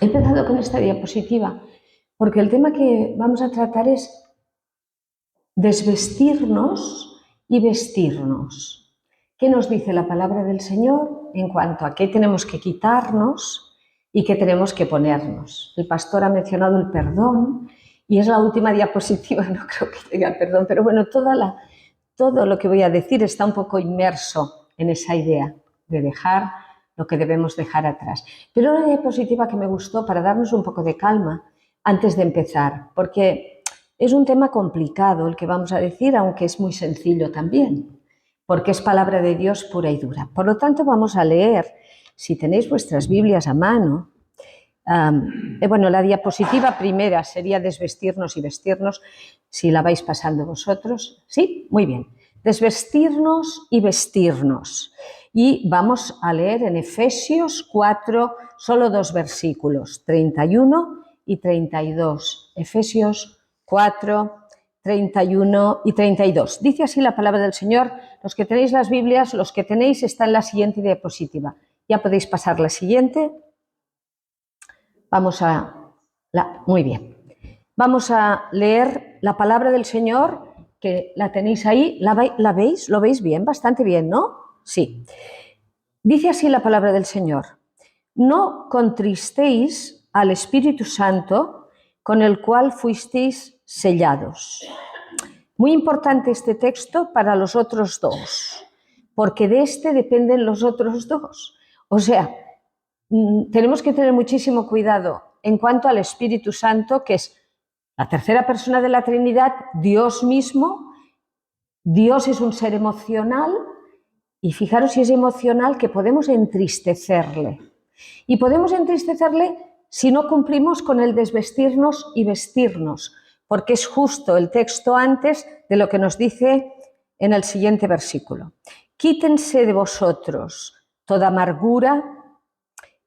He empezado con esta diapositiva porque el tema que vamos a tratar es desvestirnos y vestirnos. ¿Qué nos dice la palabra del Señor en cuanto a qué tenemos que quitarnos y qué tenemos que ponernos? El pastor ha mencionado el perdón y es la última diapositiva, no creo que diga perdón, pero bueno, todo lo que voy a decir está un poco inmerso en esa idea de dejar lo que debemos dejar atrás. Pero una diapositiva que me gustó para darnos un poco de calma antes de empezar, porque es un tema complicado el que vamos a decir, aunque es muy sencillo también, porque es palabra de Dios pura y dura. Por lo tanto, vamos a leer, si tenéis vuestras Biblias a mano, la diapositiva primera sería desvestirnos y vestirnos, si la vais pasando vosotros. ¿Sí? Muy bien. Desvestirnos y vestirnos. Y vamos a leer en Efesios 4, solo 2 versículos, 31 y 32. Efesios 4, 31 y 32. Dice así la palabra del Señor. Los que tenéis las Biblias, los que tenéis, está en la siguiente diapositiva. Ya podéis pasar la siguiente. Muy bien. Vamos a leer la palabra del Señor, que la tenéis ahí. ¿La veis? ¿Lo veis bien? Bastante bien, ¿no? Sí. Dice así la palabra del Señor. No contristéis al Espíritu Santo, con el cual fuisteis sellados. Muy importante este texto para los otros dos, porque de este dependen los otros dos. O sea, tenemos que tener muchísimo cuidado en cuanto al Espíritu Santo, que es la tercera persona de la Trinidad, Dios mismo. Dios es un ser emocional y fijaros si es emocional que podemos entristecerle. Y podemos entristecerle si no cumplimos con el desvestirnos y vestirnos, porque es justo el texto antes de lo que nos dice en el siguiente versículo. Quítense de vosotros toda amargura,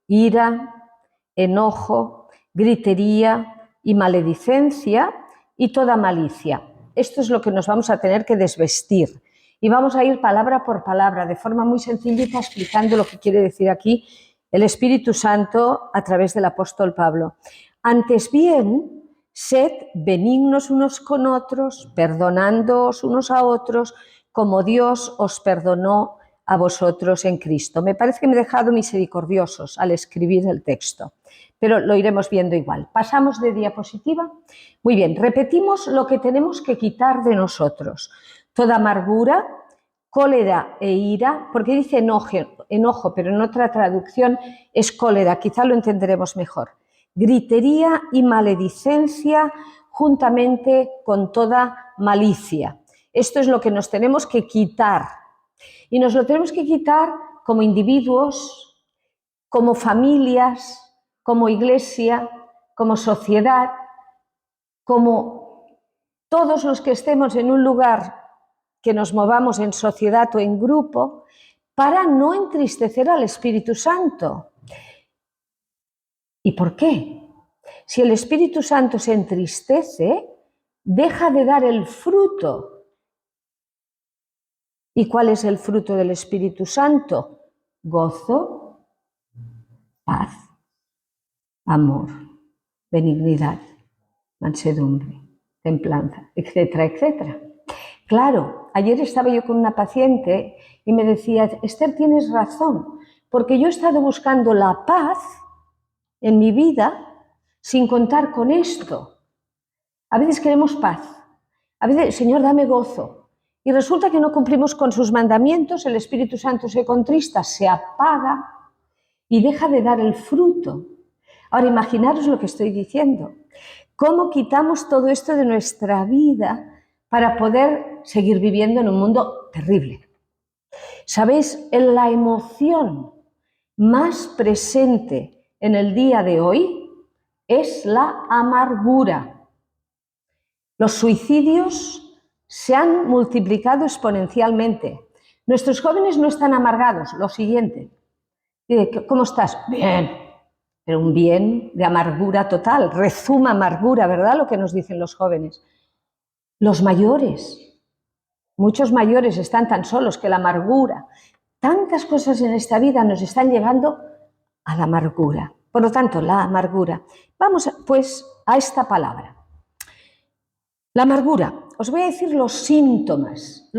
ira, enojo, gritería y maledicencia y toda malicia. Esto es lo que nos vamos a tener que desvestir. Y vamos a ir palabra por palabra, de forma muy sencillita, explicando lo que quiere decir aquí el Espíritu Santo a través del apóstol Pablo. Antes bien, sed benignos unos con otros, perdonándoos unos a otros, como Dios os perdonó a vosotros en Cristo. Me parece que me he dejado misericordiosos al escribir el texto, pero lo iremos viendo igual. Pasamos de diapositiva. Muy bien, repetimos lo que tenemos que quitar de nosotros. Toda amargura, cólera e ira, porque dice enojo, pero en otra traducción es cólera, quizá lo entenderemos mejor. Gritería y maledicencia juntamente con toda malicia. Esto es lo que nos tenemos que quitar. Y nos lo tenemos que quitar como individuos, como familias, como iglesia, como sociedad, como todos los que estemos en un lugar que nos movamos en sociedad o en grupo, para no entristecer al Espíritu Santo. ¿Y por qué? Si el Espíritu Santo se entristece, deja de dar el fruto. ¿Y cuál es el fruto del Espíritu Santo? Gozo, paz, amor, benignidad, mansedumbre, templanza, etcétera, etcétera. Claro, ayer estaba yo con una paciente y me decía, Esther, tienes razón, porque yo he estado buscando la paz en mi vida sin contar con esto. A veces queremos paz, a veces, Señor, dame gozo, y resulta que no cumplimos con sus mandamientos, el Espíritu Santo se contrista, se apaga y deja de dar el fruto. Ahora, imaginaros lo que estoy diciendo. ¿Cómo quitamos todo esto de nuestra vida para poder seguir viviendo en un mundo terrible? ¿Sabéis? La emoción más presente en el día de hoy es la amargura. Los suicidios se han multiplicado exponencialmente. Nuestros jóvenes no están amargados. Lo siguiente. ¿Cómo estás? Bien. Pero un bien de amargura total. Rezuma amargura, ¿verdad? Lo que nos dicen los jóvenes. Los mayores. Muchos mayores están tan solos que la amargura. Tantas cosas en esta vida nos están llevando a la amargura. Por lo tanto, la amargura. Vamos pues a esta palabra. La amargura. Os voy a decir los síntomas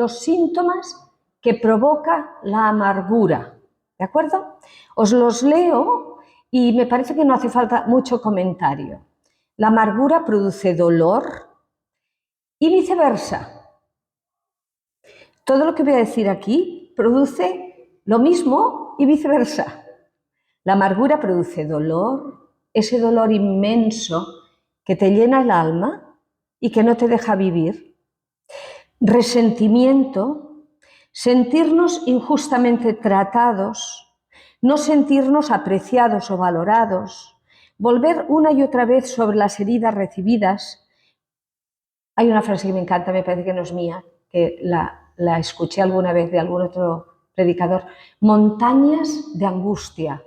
que provoca la amargura. ¿De acuerdo? Os los leo y me parece que no hace falta mucho comentario. La amargura produce dolor y viceversa. Todo lo que voy a decir aquí produce lo mismo y viceversa. La amargura produce dolor, ese dolor inmenso que te llena el alma y que no te deja vivir. Resentimiento, sentirnos injustamente tratados, no sentirnos apreciados o valorados, volver una y otra vez sobre las heridas recibidas. Hay una frase que me encanta, me parece que no es mía, que la escuché alguna vez de algún otro predicador. Montañas de angustia.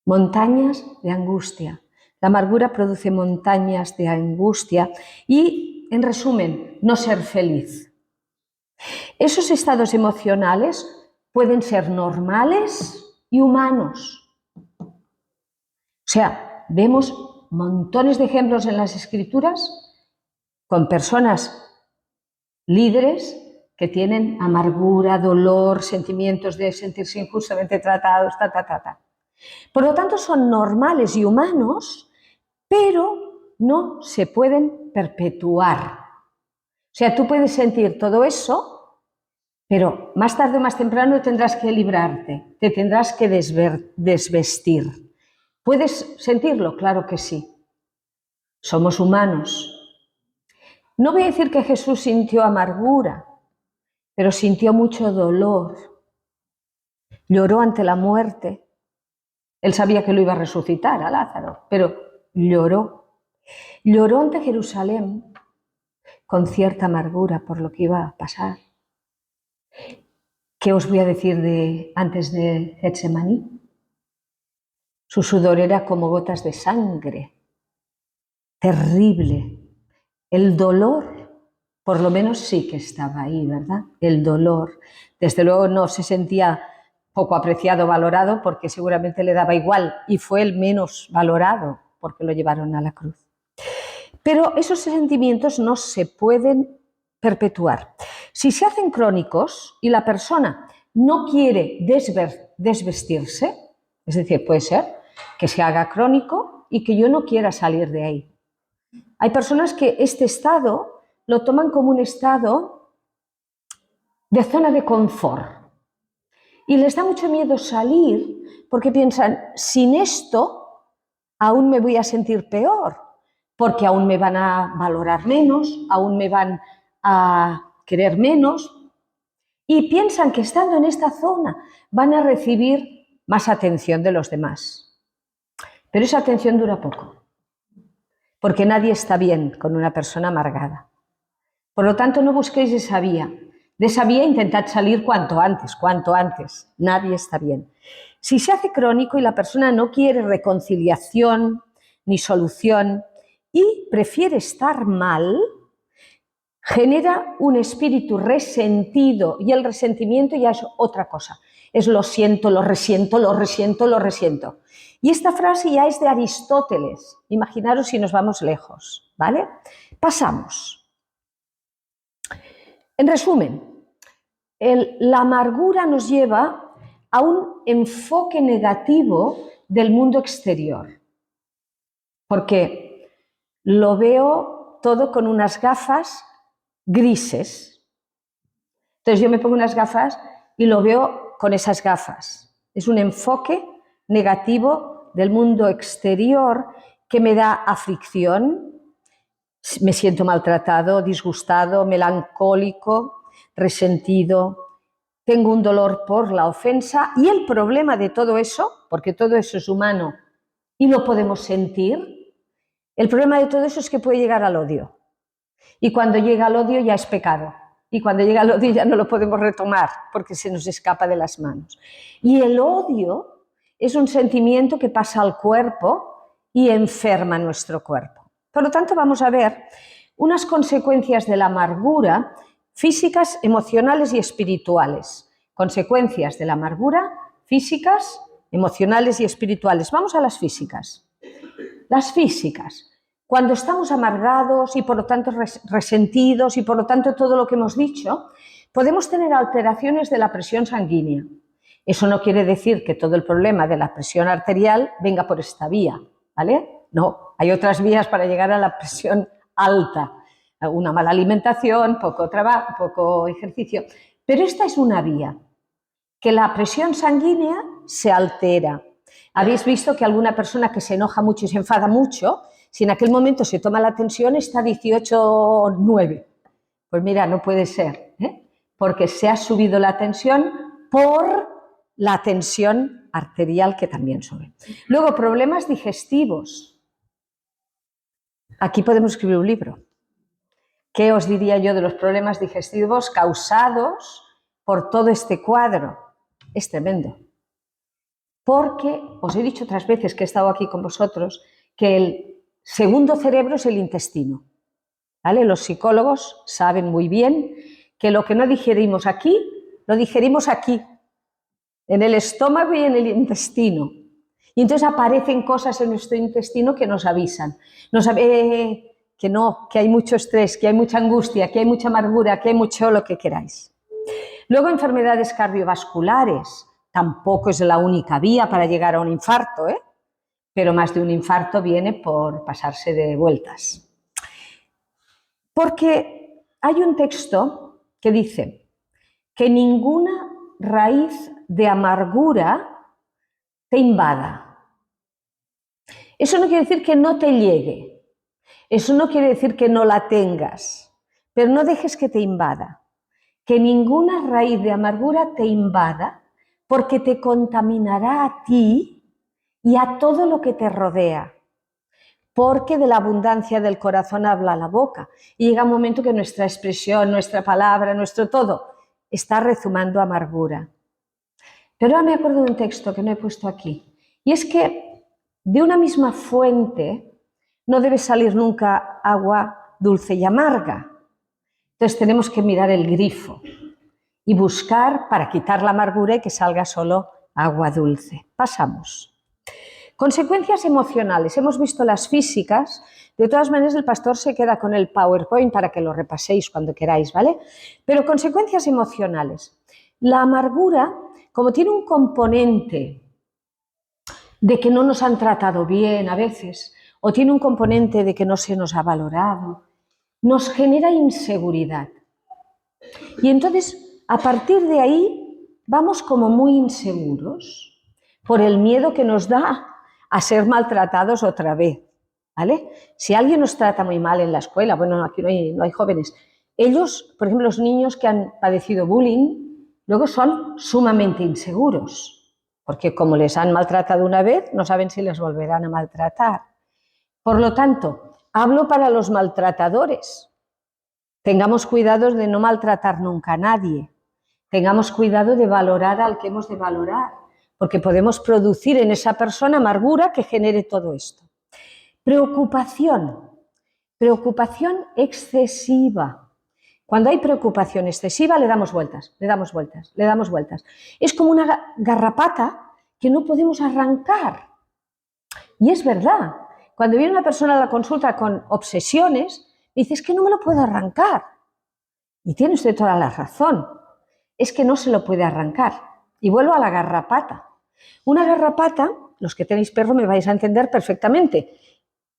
Montañas de angustia. La amargura produce montañas de angustia y, en resumen, no ser feliz. Esos estados emocionales pueden ser normales y humanos. O sea, vemos montones de ejemplos en las Escrituras con personas líderes que tienen amargura, dolor, sentimientos de sentirse injustamente tratados, Por lo tanto, son normales y humanos, pero no se pueden perpetuar. O sea, tú puedes sentir todo eso, pero más tarde o más temprano tendrás que librarte, te tendrás que desvestir. ¿Puedes sentirlo? Claro que sí. Somos humanos. No voy a decir que Jesús sintió amargura, pero sintió mucho dolor. Lloró ante la muerte. Él sabía que lo iba a resucitar a Lázaro, pero lloró. Lloró ante Jerusalén con cierta amargura por lo que iba a pasar. ¿Qué os voy a decir antes de Getsemaní? Su sudor era como gotas de sangre. Terrible. El dolor, por lo menos sí que estaba ahí, ¿verdad? El dolor. Desde luego no se sentía poco apreciado, valorado, porque seguramente le daba igual y fue el menos valorado porque lo llevaron a la cruz. Pero esos sentimientos no se pueden perpetuar. Si se hacen crónicos y la persona no quiere desvestirse, es decir, puede ser que se haga crónico y que yo no quiera salir de ahí. Hay personas que este estado lo toman como un estado de zona de confort y les da mucho miedo salir porque piensan, sin esto aún me voy a sentir peor, porque aún me van a valorar menos, aún me van a querer menos y piensan que estando en esta zona van a recibir más atención de los demás. Pero esa atención dura poco, porque nadie está bien con una persona amargada. Por lo tanto, no busquéis esa vía. De esa vía intentad salir cuanto antes. Nadie está bien. Si se hace crónico y la persona no quiere reconciliación ni solución y prefiere estar mal, genera un espíritu resentido y el resentimiento ya es otra cosa. Es lo siento, lo resiento, lo resiento, lo resiento. Y esta frase ya es de Aristóteles. Imaginaros si nos vamos lejos, ¿vale? Pasamos. En resumen, la amargura nos lleva a un enfoque negativo del mundo exterior, porque lo veo todo con unas gafas grises. Entonces yo me pongo unas gafas y lo veo con esas gafas. Es un enfoque negativo del mundo exterior que me da aflicción, me siento maltratado, disgustado, melancólico, resentido, tengo un dolor por la ofensa y el problema de todo eso, porque todo eso es humano y lo podemos sentir, el problema de todo eso es que puede llegar al odio. Y cuando llega al odio ya es pecado. Y cuando llega al odio ya no lo podemos retomar porque se nos escapa de las manos. Y el odio es un sentimiento que pasa al cuerpo y enferma nuestro cuerpo. Por lo tanto, vamos a ver unas consecuencias de la amargura físicas, emocionales y espirituales. Consecuencias de la amargura físicas, emocionales y espirituales. Vamos a las físicas. Las físicas. Cuando estamos amargados y por lo tanto resentidos y por lo tanto todo lo que hemos dicho, podemos tener alteraciones de la presión sanguínea. Eso no quiere decir que todo el problema de la presión arterial venga por esta vía, ¿vale? No, hay otras vías para llegar a la presión alta. Una mala alimentación, poco trabajo, poco ejercicio. Pero esta es una vía, que la presión sanguínea se altera. Habéis visto que alguna persona que se enoja mucho y se enfada mucho, si en aquel momento se toma la tensión, está 18,9. Pues mira, no puede ser, ¿eh? Porque se ha subido la tensión por la tensión arterial que también sube. Luego, problemas digestivos. Aquí podemos escribir un libro. ¿Qué os diría yo de los problemas digestivos causados por todo este cuadro? Es tremendo. Porque os he dicho otras veces que he estado aquí con vosotros que el segundo cerebro es el intestino, ¿vale? Los psicólogos saben muy bien que lo que no digerimos aquí, lo digerimos aquí, en el estómago y en el intestino. Y entonces aparecen cosas en nuestro intestino que nos avisan. Que no, que hay mucho estrés, que hay mucha angustia, que hay mucha amargura, que hay mucho lo que queráis. Luego, enfermedades cardiovasculares. Tampoco es la única vía para llegar a un infarto, ¿eh? Pero más de un infarto viene por pasarse de vueltas. Porque hay un texto que dice que ninguna raíz de amargura te invada. Eso no quiere decir que no te llegue. Eso no quiere decir que no la tengas, pero no dejes que te invada. Que ninguna raíz de amargura te invada, porque te contaminará a ti y a todo lo que te rodea. Porque de la abundancia del corazón habla la boca. Y llega un momento que nuestra expresión, nuestra palabra, nuestro todo, está rezumando amargura. Pero ahora me acuerdo de un texto que no he puesto aquí. Y es que de una misma fuente no debe salir nunca agua dulce y amarga. Entonces tenemos que mirar el grifo y buscar para quitar la amargura y que salga solo agua dulce. Pasamos. Consecuencias emocionales. Hemos visto las físicas. De todas maneras, el pastor se queda con el PowerPoint para que lo repaséis cuando queráis, ¿vale? Pero consecuencias emocionales. La amargura, como tiene un componente de que no nos han tratado bien a veces, o tiene un componente de que no se nos ha valorado, nos genera inseguridad. Y entonces, a partir de ahí, vamos como muy inseguros por el miedo que nos da a ser maltratados otra vez, ¿vale? Si alguien nos trata muy mal en la escuela, bueno, aquí no hay jóvenes, ellos, por ejemplo, los niños que han padecido bullying, luego son sumamente inseguros, porque como les han maltratado una vez, no saben si les volverán a maltratar. Por lo tanto, hablo para los maltratadores. Tengamos cuidado de no maltratar nunca a nadie. Tengamos cuidado de valorar al que hemos de valorar, porque podemos producir en esa persona amargura que genere todo esto. Preocupación. Preocupación excesiva. Cuando hay preocupación excesiva le damos vueltas, le damos vueltas, le damos vueltas. Es como una garrapata que no podemos arrancar. Y es verdad. Cuando viene una persona a la consulta con obsesiones, dice, es que no me lo puedo arrancar. Y tiene usted toda la razón. Es que no se lo puede arrancar. Y vuelvo a la garrapata. Una garrapata, los que tenéis perro me vais a entender perfectamente,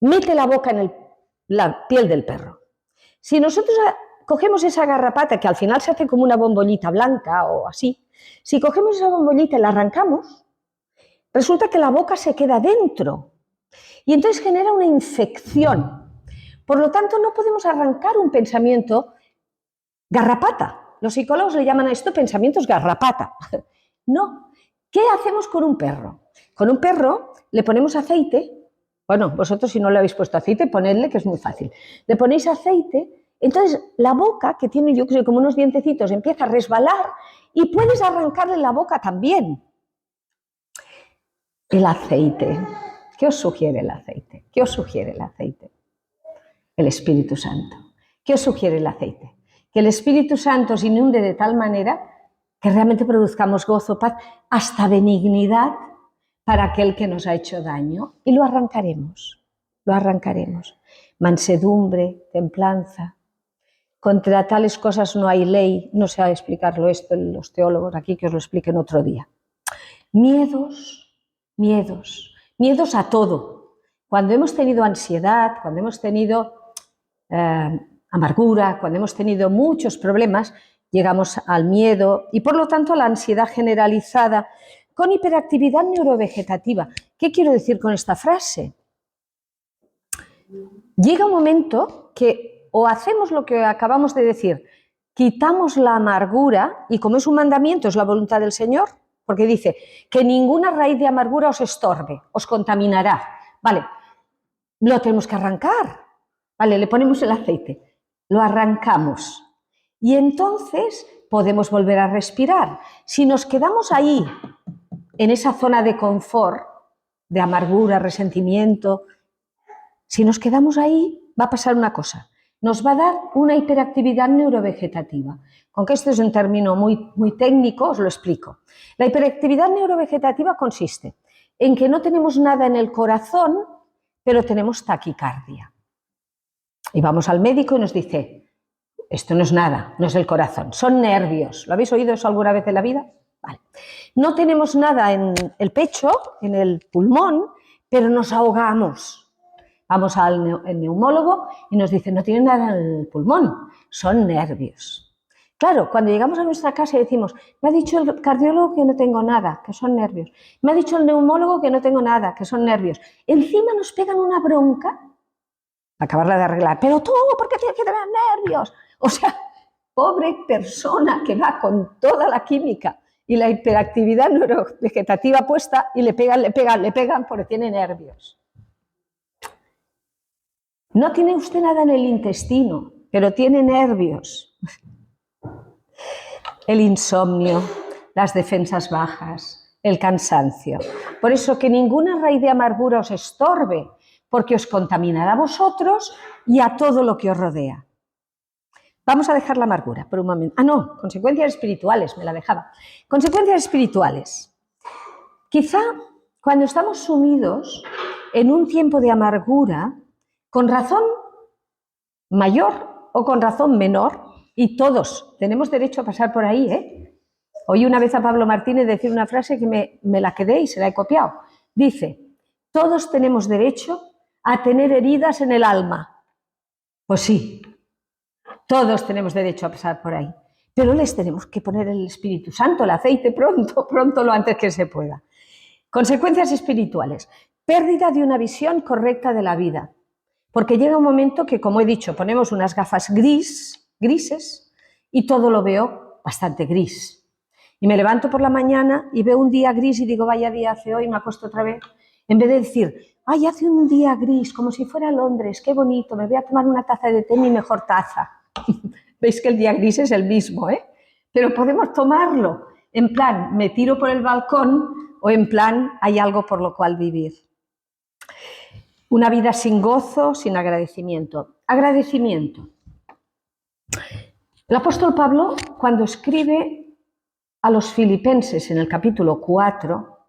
mete la boca en la piel del perro. Si nosotros cogemos esa garrapata, que al final se hace como una bombollita blanca o así, si cogemos esa bombollita y la arrancamos, resulta que la boca se queda dentro. Y entonces genera una infección. Por lo tanto, no podemos arrancar un pensamiento garrapata. Los psicólogos le llaman a esto pensamientos garrapata. No. ¿Qué hacemos con un perro? Con un perro le ponemos aceite. Bueno, vosotros si no le habéis puesto aceite, ponedle, que es muy fácil. Le ponéis aceite, entonces la boca, que tiene yo creo como unos dientecitos, empieza a resbalar y puedes arrancarle la boca también. El aceite. ¿Qué os sugiere el aceite? ¿Qué os sugiere el aceite? El Espíritu Santo. ¿Qué os sugiere el aceite? Que el Espíritu Santo os inunde de tal manera que realmente produzcamos gozo, paz, hasta benignidad, para aquel que nos ha hecho daño y lo arrancaremos, lo arrancaremos. Mansedumbre, templanza. Contra tales cosas no hay ley, no sé explicarlo esto los teólogos aquí, que os lo expliquen otro día. Miedos, miedos, miedos a todo. Cuando hemos tenido ansiedad, cuando hemos tenido amargura, cuando hemos tenido muchos problemas, llegamos al miedo y por lo tanto a la ansiedad generalizada con hiperactividad neurovegetativa. ¿Qué quiero decir con esta frase? Llega un momento que o hacemos lo que acabamos de decir, quitamos la amargura y como es un mandamiento, es la voluntad del Señor, porque dice que ninguna raíz de amargura os estorbe, os contaminará. Vale, lo tenemos que arrancar. Vale, le ponemos el aceite, lo arrancamos y entonces podemos volver a respirar. Si nos quedamos ahí, en esa zona de confort, de amargura, resentimiento, si nos quedamos ahí, va a pasar una cosa. Nos va a dar una hiperactividad neurovegetativa. Aunque esto es un término muy técnico, os lo explico. La hiperactividad neurovegetativa consiste en que no tenemos nada en el corazón, pero tenemos taquicardia. Y vamos al médico y nos dice, esto no es nada, no es el corazón, son nervios. ¿Lo habéis oído eso alguna vez en la vida? Vale. No tenemos nada en el pecho, en el pulmón, pero nos ahogamos. Vamos al neumólogo y nos dice, no tiene nada en el pulmón, son nervios. Claro, cuando llegamos a nuestra casa y decimos, me ha dicho el cardiólogo que no tengo nada, que son nervios. Me ha dicho el neumólogo que no tengo nada, que son nervios. Encima nos pegan una bronca, acabarla de arreglar, pero tú, ¿por qué tienes que tener nervios? O sea, pobre persona que va con toda la química y la hiperactividad neurovegetativa puesta y le pegan porque tiene nervios. No tiene usted nada en el intestino, pero tiene nervios. El insomnio, las defensas bajas, el cansancio. Por eso que ninguna raíz de amargura os estorbe, porque os contaminará a vosotros y a todo lo que os rodea. Vamos a dejar la amargura por un momento. Ah, no, consecuencias espirituales, me la dejaba. Consecuencias espirituales. Quizá cuando estamos sumidos en un tiempo de amargura, con razón mayor o con razón menor, y todos tenemos derecho a pasar por ahí, ¿eh? Oí una vez a Pablo Martínez decir una frase que me la quedé y se la he copiado. Dice, todos tenemos derecho a tener heridas en el alma. Pues sí, todos tenemos derecho a pasar por ahí, pero les tenemos que poner el Espíritu Santo, el aceite pronto, lo antes que se pueda. Consecuencias espirituales. Pérdida de una visión correcta de la vida. Porque llega un momento que, como he dicho, ponemos unas gafas grises y todo lo veo bastante gris. Y me levanto por la mañana y veo un día gris y digo, vaya día hace hoy, me acuesto otra vez. En vez de decir, ay, hace un día gris, como si fuera Londres, qué bonito, me voy a tomar una taza de té, mi mejor taza. Veis que el día gris es el mismo, ¿eh? Pero podemos tomarlo en plan, me tiro por el balcón o en plan, hay algo por lo cual vivir. Una vida sin gozo, sin agradecimiento. Agradecimiento. El apóstol Pablo, cuando escribe a los filipenses en el capítulo 4,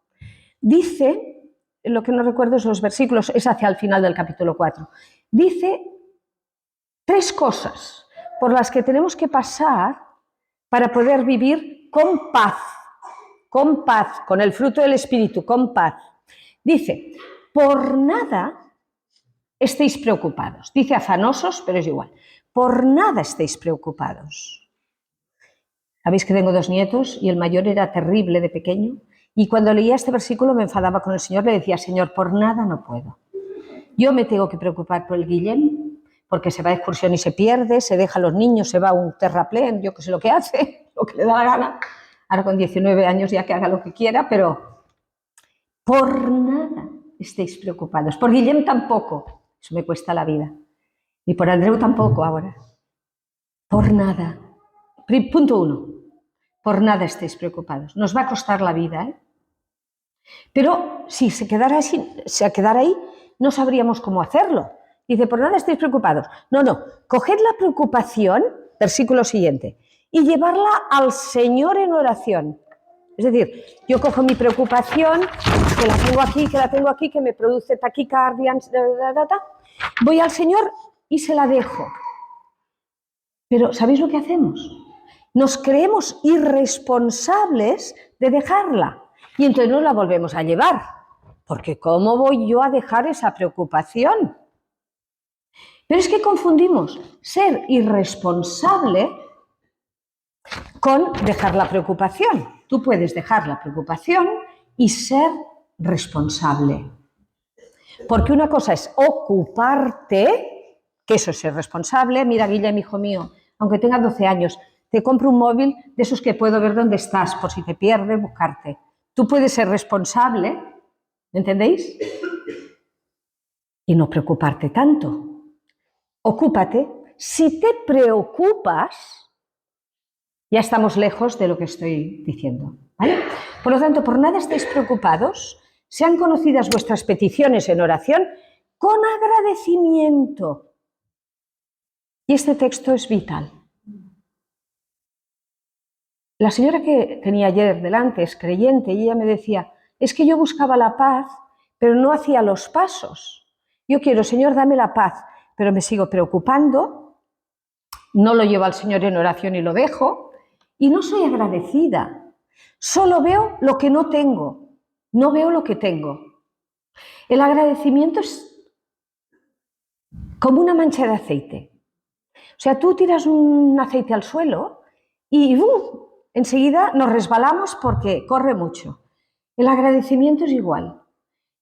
dice, lo que no recuerdo es los versículos, es hacia el final del capítulo 4, dice 3 cosas por las que tenemos que pasar para poder vivir con paz, con el fruto del Espíritu, con paz. Dice, por nada estéis preocupados. Dice afanosos, pero es igual. Por nada estéis preocupados. Sabéis que tengo 2 nietos y el mayor era terrible de pequeño. Y cuando leía este versículo me enfadaba con el Señor, le decía, Señor, por nada no puedo. Yo me tengo que preocupar por el Guillem, porque se va de excursión y se pierde, se deja a los niños, se va a un terraplén, yo qué sé lo que hace, lo que le da la gana. Ahora con 19 años ya que haga lo que quiera, pero por nada estéis preocupados. Por Guillem tampoco. Eso me cuesta la vida. Ni por Andreu tampoco ahora. Por nada. Punto 1. Por nada estéis preocupados. Nos va a costar la vida, ¿eh? Pero si se quedara ahí, no sabríamos cómo hacerlo. Dice, por nada estéis preocupados. No. Coged la preocupación, versículo siguiente, y llevarla al Señor en oración. Es decir, yo cojo mi preocupación, que la tengo aquí, que me produce taquicardia, voy al Señor y se la dejo. Pero ¿sabéis lo que hacemos? Nos creemos irresponsables de dejarla y entonces nos la volvemos a llevar. Porque ¿cómo voy yo a dejar esa preocupación? Pero es que confundimos ser irresponsable con dejar la preocupación. Tú puedes dejar la preocupación y ser responsable. Porque una cosa es ocuparte, que eso es ser responsable. Mira, Guillem, hijo mío, aunque tenga 12 años, te compro un móvil de esos que puedo ver dónde estás, por si te pierdes, buscarte. Tú puedes ser responsable, ¿entendéis? Y no preocuparte tanto. Ocúpate. Si te preocupas, ya estamos lejos de lo que estoy diciendo, ¿vale? Por lo tanto, por nada estéis preocupados, sean conocidas vuestras peticiones en oración con agradecimiento. Y este texto es vital. La señora que tenía ayer delante es creyente y ella me decía, es que yo buscaba la paz, pero no hacía los pasos. Yo quiero, Señor, dame la paz, pero me sigo preocupando, no lo llevo al Señor en oración y lo dejo, y no soy agradecida. Solo veo lo que no tengo, no veo lo que tengo. El agradecimiento es como una mancha de aceite. O sea, tú tiras un aceite al suelo y enseguida nos resbalamos porque corre mucho. El agradecimiento es igual.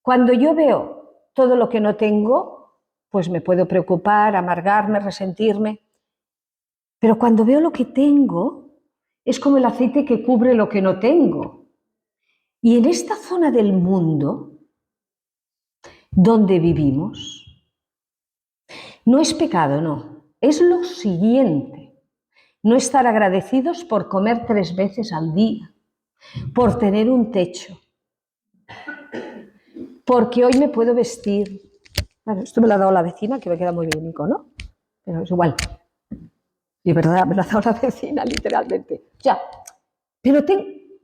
Cuando yo veo todo lo que no tengo, pues me puedo preocupar, amargarme, resentirme. Pero cuando veo lo que tengo, es como el aceite que cubre lo que no tengo. Y en esta zona del mundo donde vivimos, no es pecado, no. Es lo siguiente. No estar agradecidos por comer 3 veces al día, por tener un techo, porque hoy me puedo vestir. Bueno, esto me lo ha dado la vecina, que me queda muy bien, ¿no? Pero es igual. Y verdad, me lo ha dado la vecina, literalmente. Ya. Pero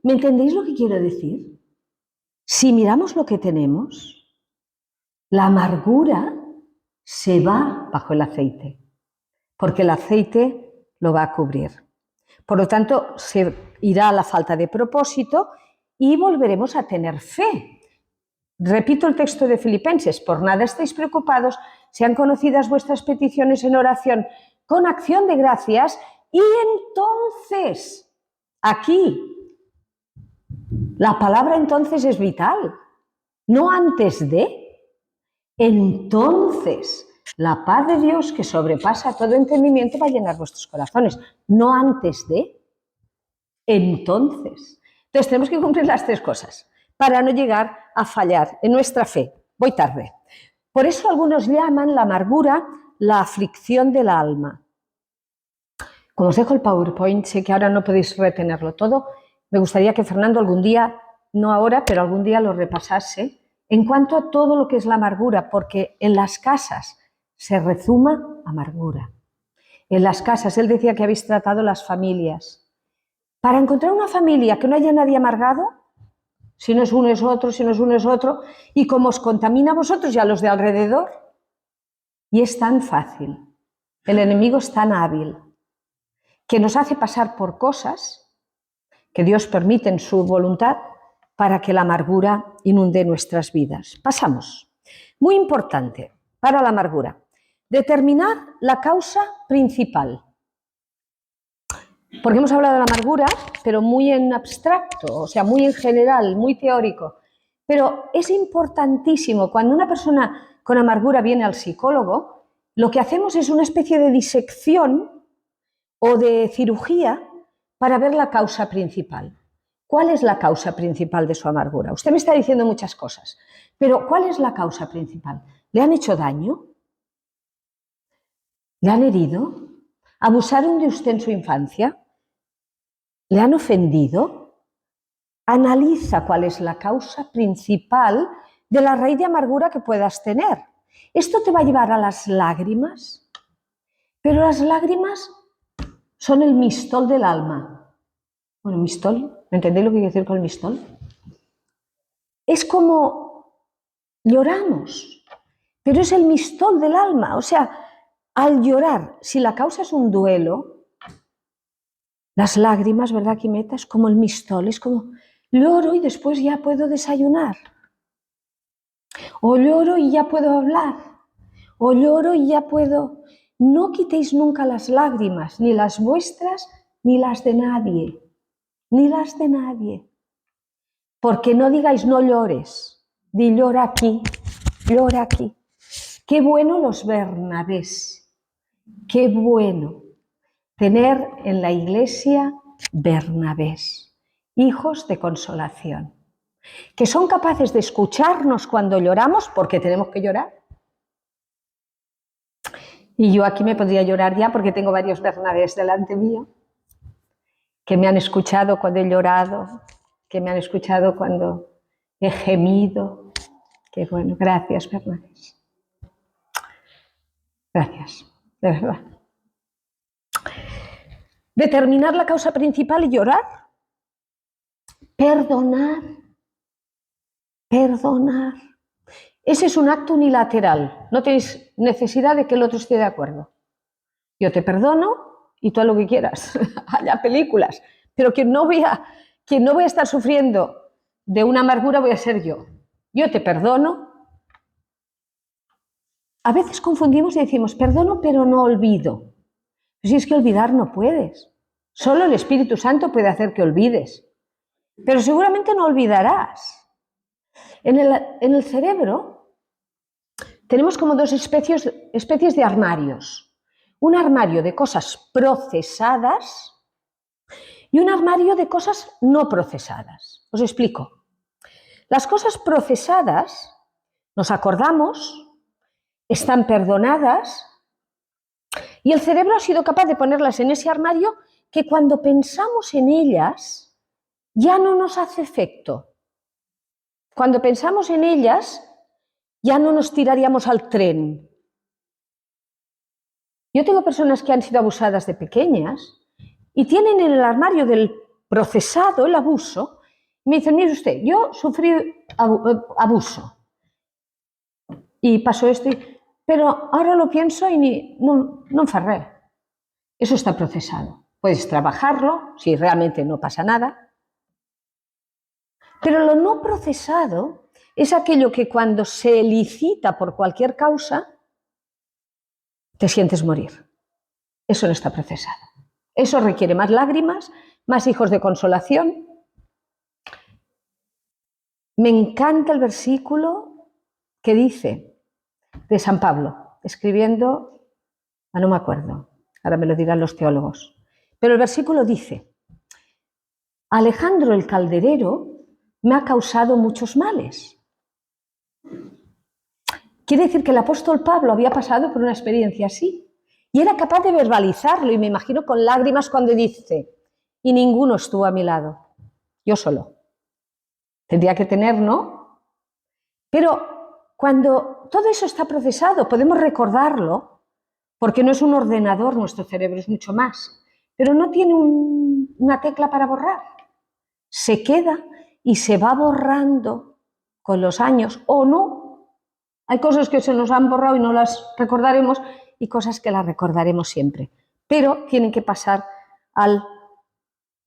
¿me entendéis lo que quiero decir? Si miramos lo que tenemos, la amargura se va bajo el aceite, porque el aceite lo va a cubrir. Por lo tanto, se irá a la falta de propósito y volveremos a tener fe. Repito el texto de Filipenses, por nada estéis preocupados, sean conocidas vuestras peticiones en oración con acción de gracias y entonces, aquí, la palabra entonces es vital, no antes de, entonces la paz de Dios que sobrepasa todo entendimiento va a llenar vuestros corazones, no antes de, entonces. Entonces tenemos que cumplir las 3 cosas para no llegar a fallar en nuestra fe. Voy tarde. Por eso algunos llaman la amargura la aflicción del alma. Como os dejo el PowerPoint, sé que ahora no podéis retenerlo todo, me gustaría que Fernando algún día, no ahora, pero algún día lo repasase, en cuanto a todo lo que es la amargura, porque en las casas se rezuma amargura. En las casas, él decía que habéis tratado las familias. Para encontrar una familia que no haya nadie amargado, si no es uno es otro, si no es uno es otro, y como os contamina a vosotros y a los de alrededor, y es tan fácil, el enemigo es tan hábil, que nos hace pasar por cosas que Dios permite en su voluntad para que la amargura inunde nuestras vidas. Pasamos. Muy importante para la amargura, determinar la causa principal. Porque hemos hablado de la amargura, pero muy en abstracto, o sea, muy en general, muy teórico. Pero es importantísimo, cuando una persona con amargura viene al psicólogo, lo que hacemos es una especie de disección o de cirugía para ver la causa principal. ¿Cuál es la causa principal de su amargura? Usted me está diciendo muchas cosas, pero ¿cuál es la causa principal? ¿Le han hecho daño? ¿Le han herido? ¿Abusaron de usted en su infancia? ¿Le han ofendido? Analiza cuál es la causa principal de la raíz de amargura que puedas tener. Esto te va a llevar a las lágrimas, pero las lágrimas son el mistol del alma. Bueno, mistol, ¿Me entendéis lo que quiero decir con el mistol? Es como lloramos, pero es el mistol del alma. O sea, al llorar, si la causa es un duelo, las lágrimas, ¿verdad, Quimeta? Es como el mistol, es como lloro y después ya puedo desayunar. O lloro y ya puedo hablar. O lloro y ya puedo... No quitéis nunca las lágrimas, ni las vuestras, ni las de nadie. Ni las de nadie. Porque no digáis no llores, di llora aquí, llora aquí. Qué bueno los Bernabés, qué bueno tener en la iglesia Bernabés, hijos de consolación, que son capaces de escucharnos cuando lloramos, porque tenemos que llorar. Y yo aquí me podría llorar ya porque tengo varios Bernabés delante mío, que me han escuchado cuando he llorado, que me han escuchado cuando he gemido. Qué bueno, gracias, Bernabés. Gracias, de verdad. Determinar la causa principal y llorar. Perdonar. Perdonar. Ese es un acto unilateral. No tenéis necesidad de que el otro esté de acuerdo. Yo te perdono y tú haz lo que quieras. Haya películas. Pero quien no voy a estar sufriendo de una amargura voy a ser yo. Yo te perdono. A veces confundimos y decimos, perdono pero no olvido. Si es que olvidar no puedes. Solo el Espíritu Santo puede hacer que olvides. Pero seguramente no olvidarás. En el cerebro tenemos como dos especies de armarios. Un armario de cosas procesadas y un armario de cosas no procesadas. Os explico. Las cosas procesadas, nos acordamos, están perdonadas y el cerebro ha sido capaz de ponerlas en ese armario que cuando pensamos en ellas ya no nos hace efecto. Cuando pensamos en ellas ya no nos tiraríamos al tren. Yo tengo personas que han sido abusadas de pequeñas y tienen en el armario del procesado el abuso. Y me dicen, mire usted, yo sufrí abuso y pasó esto, pero ahora lo pienso y no enfarré. Eso está procesado. Puedes trabajarlo si realmente no pasa nada. Pero lo no procesado es aquello que cuando se licita por cualquier causa, te sientes morir. Eso no está procesado. Eso requiere más lágrimas, más hijos de consolación. Me encanta el versículo que dice de San Pablo, escribiendo, no me acuerdo, ahora me lo dirán los teólogos, pero el versículo dice, Alejandro el calderero me ha causado muchos males. Quiere decir que el apóstol Pablo había pasado por una experiencia así y era capaz de verbalizarlo, y me imagino con lágrimas cuando dice, y ninguno estuvo a mi lado, yo solo. Tendría que tener, ¿no? Pero cuando todo eso está procesado, podemos recordarlo, porque no es un ordenador, nuestro cerebro es mucho más, pero no tiene una tecla para borrar. Se queda y se va borrando con los años, o no. Hay cosas que se nos han borrado y no las recordaremos, y cosas que las recordaremos siempre, pero tienen que pasar al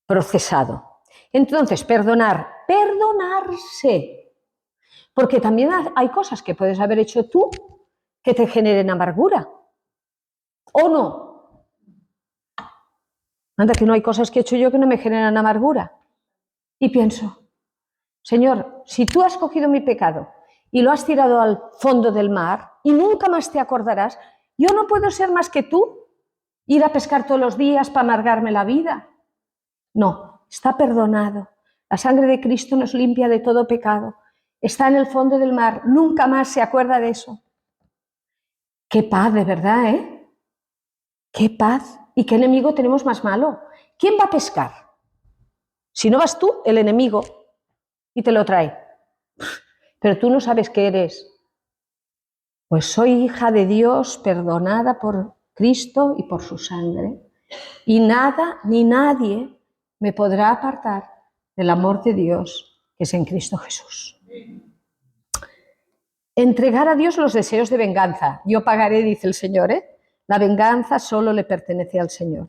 procesado. Entonces, perdonarse, porque también hay cosas que puedes haber hecho tú que te generen amargura, ¿o no? Anda, que no hay cosas que he hecho yo que no me generan amargura. Y pienso, Señor, si tú has cogido mi pecado y lo has tirado al fondo del mar y nunca más te acordarás, yo no puedo ser más que tú, ir a pescar todos los días para amargarme la vida. No, está perdonado. La sangre de Cristo nos limpia de todo pecado. Está en el fondo del mar, nunca más se acuerda de eso. Qué paz, de verdad, ¿eh? Qué paz. ¿Y qué enemigo tenemos más malo? ¿Quién va a pescar? Si no vas tú, el enemigo, y te lo trae. Pero tú no sabes qué eres. Pues soy hija de Dios, perdonada por Cristo y por su sangre. Y nada ni nadie me podrá apartar del amor de Dios que es en Cristo Jesús. Entregar a Dios los deseos de venganza. Yo pagaré, dice el Señor, ¿eh? La venganza solo le pertenece al Señor.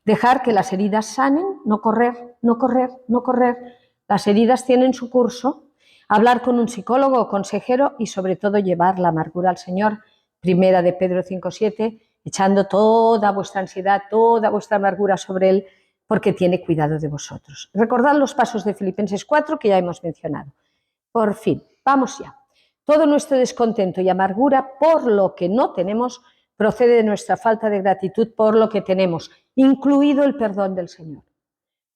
Dejar que las heridas sanen, no correr, no correr, no correr. Las heridas tienen su curso. Hablar con un psicólogo o consejero y sobre todo llevar la amargura al Señor. Primera de Pedro 5:7, echando toda vuestra ansiedad, toda vuestra amargura sobre Él, porque tiene cuidado de vosotros. Recordad los pasos de Filipenses 4 que ya hemos mencionado. Por fin, vamos ya. Todo nuestro descontento y amargura por lo que no tenemos procede de nuestra falta de gratitud por lo que tenemos, incluido el perdón del Señor.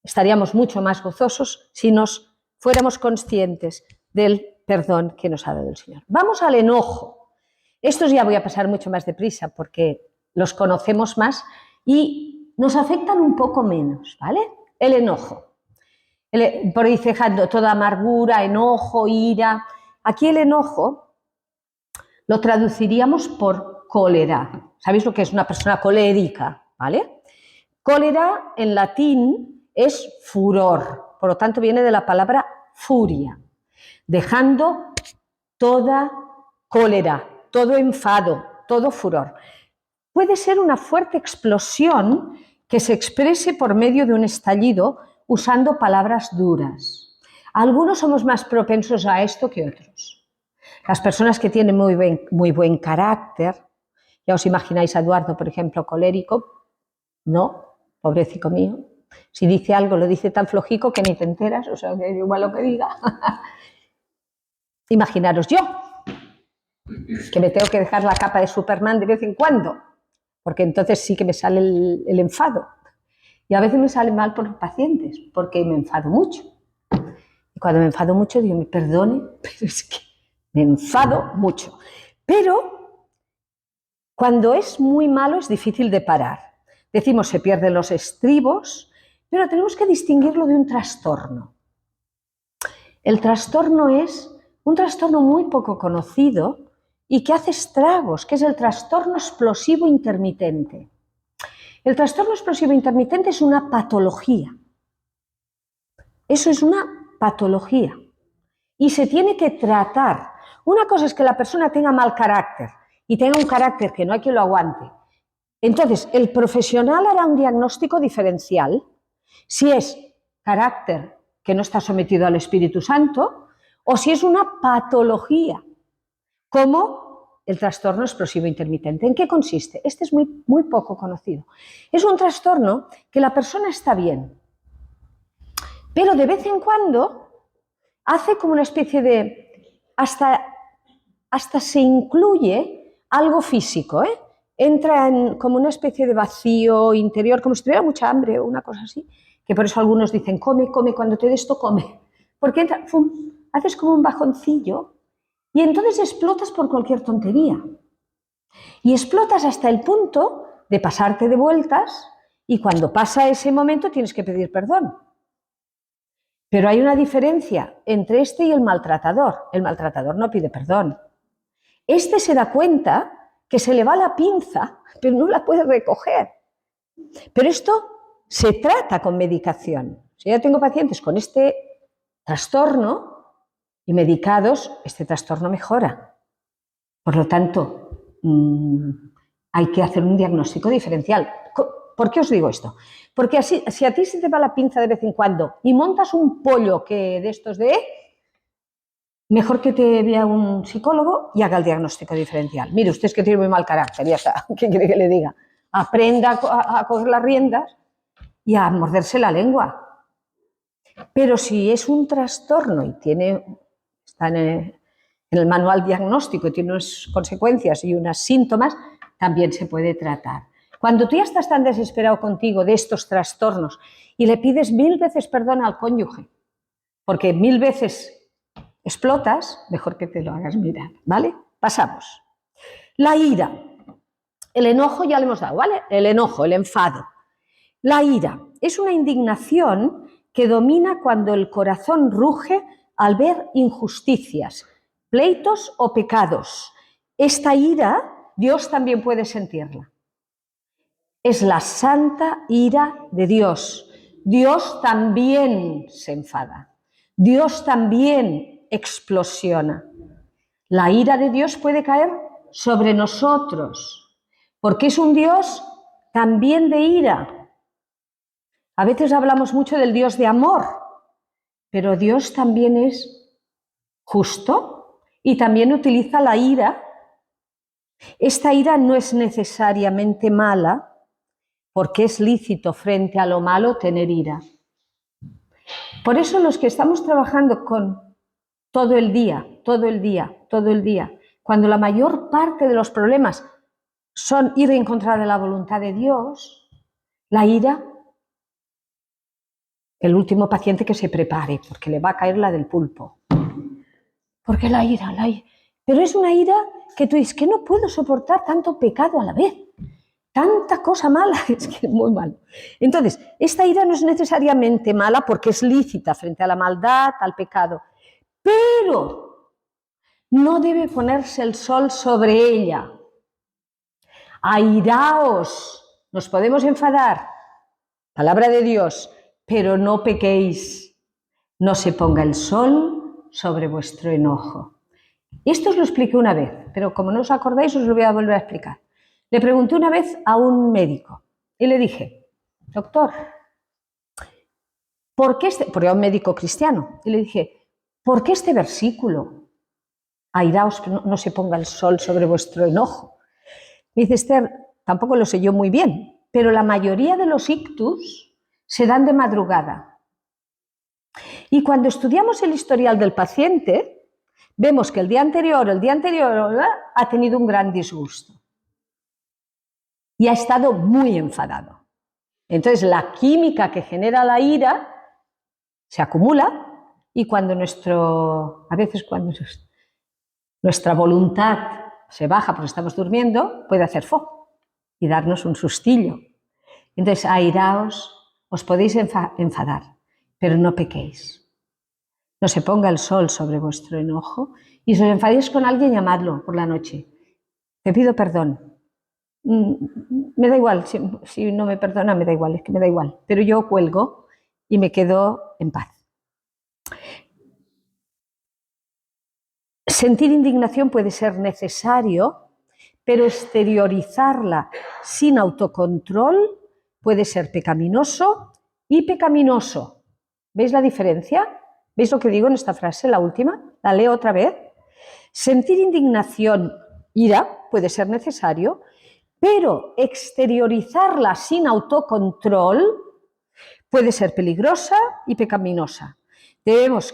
Estaríamos mucho más gozosos si nos fuéramos conscientes del perdón que nos ha dado el Señor. Vamos al enojo. Estos ya voy a pasar mucho más deprisa porque los conocemos más y nos afectan un poco menos, ¿vale? El enojo. Por ahí dejando toda amargura, enojo, ira. Aquí el enojo lo traduciríamos por cólera. ¿Sabéis lo que es una persona colérica? ¿Vale? Cólera en latín es furor, por lo tanto viene de la palabra furia, dejando toda cólera, todo enfado, todo furor. Puede ser una fuerte explosión que se exprese por medio de un estallido usando palabras duras. Algunos somos más propensos a esto que otros. Las personas que tienen muy buen carácter, ya os imagináis a Eduardo, por ejemplo, colérico, no, pobrecito mío, si dice algo lo dice tan flojico que ni te enteras, o sea, que igual lo que diga. Imaginaros yo, que me tengo que dejar la capa de Superman de vez en cuando, porque entonces sí que me sale el enfado. Y a veces me sale mal por los pacientes, porque me enfado mucho. Y cuando me enfado mucho, Dios me perdone, pero es que me enfado mucho. Pero cuando es muy malo es difícil de parar. Decimos se pierden los estribos, pero tenemos que distinguirlo de un trastorno. El trastorno es un trastorno muy poco conocido y que hace estragos, que es el trastorno explosivo intermitente. El trastorno explosivo intermitente es una patología. Eso es una patología y se tiene que tratar. Una cosa es que la persona tenga mal carácter y tenga un carácter que no hay quien lo aguante. Entonces, el profesional hará un diagnóstico diferencial si es carácter que no está sometido al Espíritu Santo o si es una patología, como el trastorno explosivo intermitente. ¿En qué consiste? Este es muy poco conocido. Es un trastorno que la persona está bien, pero de vez en cuando hace como una especie de... hasta se incluye algo físico, ¿eh? Entra en como una especie de vacío interior, como si tuviera mucha hambre o una cosa así, que por eso algunos dicen, come, cuando te dé esto, come. Porque entra, haces como un bajoncillo y entonces explotas por cualquier tontería. Y explotas hasta el punto de pasarte de vueltas y cuando pasa ese momento tienes que pedir perdón. Pero hay una diferencia entre este y el maltratador. El maltratador no pide perdón. Este se da cuenta que se le va la pinza, pero no la puede recoger. Pero esto se trata con medicación. Si yo tengo pacientes con este trastorno y medicados, este trastorno mejora. Por lo tanto, hay que hacer un diagnóstico diferencial. ¿Por qué os digo esto? Porque así, si a ti se te va la pinza de vez en cuando y montas un pollo que de estos de... mejor que te vea un psicólogo y haga el diagnóstico diferencial. Mire, usted es que tiene muy mal carácter, ya está, ¿qué quiere que le diga? Aprenda a coger las riendas y a morderse la lengua. Pero si es un trastorno y está en el manual diagnóstico y tiene unas consecuencias y unos síntomas, también se puede tratar. Cuando tú ya estás tan desesperado contigo de estos trastornos y le pides 1000 veces perdón al cónyuge, porque 1000 veces explotas, mejor que te lo hagas mirar, ¿vale? Pasamos. La ira. El enojo ya le hemos dado, ¿vale? El enojo, el enfado. La ira es una indignación que domina cuando el corazón ruge al ver injusticias, pleitos o pecados. Esta ira Dios también puede sentirla. Es la santa ira de Dios. Dios también se enfada. Dios también explosiona. La ira de Dios puede caer sobre nosotros, porque es un Dios también de ira. A veces hablamos mucho del Dios de amor, pero Dios también es justo y también utiliza la ira. Esta ira no es necesariamente mala, porque es lícito frente a lo malo tener ira. Por eso los que estamos trabajando con todo el día, cuando la mayor parte de los problemas son ir en contra de la voluntad de Dios, la ira, el último paciente que se prepare, porque le va a caer la del pulpo. Porque la ira. Pero es una ira que tú dices que no puedo soportar tanto pecado a la vez. Tanta cosa mala, es que es muy malo. Entonces, esta ira no es necesariamente mala porque es lícita frente a la maldad, al pecado, pero no debe ponerse el sol sobre ella. Airaos, nos podemos enfadar, palabra de Dios, pero no pequéis, no se ponga el sol sobre vuestro enojo. Esto os lo expliqué una vez, pero como no os acordáis os lo voy a volver a explicar. Le pregunté una vez a un médico y le dije, doctor, ¿por qué porque era un médico cristiano, y le dije, ¿por qué este versículo? Airaos, que no se ponga el sol sobre vuestro enojo. Me dice, Esther, tampoco lo sé yo muy bien, pero la mayoría de los ictus se dan de madrugada. Y cuando estudiamos el historial del paciente, vemos que el día anterior ha tenido un gran disgusto. Y ha estado muy enfadado. Entonces la química que genera la ira se acumula y cuando a veces cuando nuestra voluntad se baja porque estamos durmiendo, puede hacer y darnos un sustillo. Entonces airaos, os podéis enfadar, pero no pequéis. No se ponga el sol sobre vuestro enojo y si os enfadéis con alguien, llamadlo por la noche. Te pido perdón. Me da igual, si no me perdona, me da igual, es que me da igual. Pero yo cuelgo y me quedo en paz. Sentir indignación puede ser necesario, pero exteriorizarla sin autocontrol puede ser pecaminoso y pecaminoso. ¿Veis la diferencia? ¿Veis lo que digo en esta frase, la última? La leo otra vez. Sentir indignación, ira, puede ser necesario, pero exteriorizarla sin autocontrol puede ser peligrosa y pecaminosa. Debemos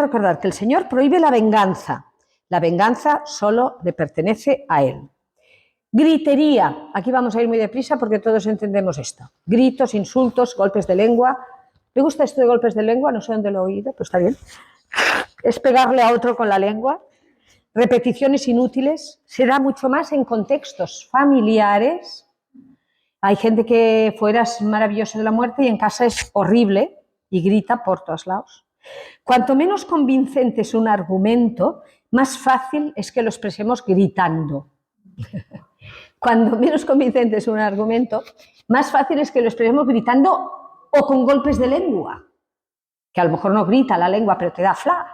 recordar que el Señor prohíbe la venganza. La venganza solo le pertenece a Él. Gritería. Aquí vamos a ir muy deprisa porque todos entendemos esto. Gritos, insultos, golpes de lengua. ¿Me gusta esto de golpes de lengua? No sé dónde lo he oído, pero está bien. Es pegarle a otro con la lengua. Repeticiones inútiles, se da mucho más en contextos familiares. Hay gente que fuera es maravilloso de la muerte y en casa es horrible y grita por todos lados. Cuanto menos convincente es un argumento, más fácil es que lo expresemos gritando. Cuanto menos convincente es un argumento, más fácil es que lo expresemos gritando o con golpes de lengua, que a lo mejor no grita la lengua, pero te da fla.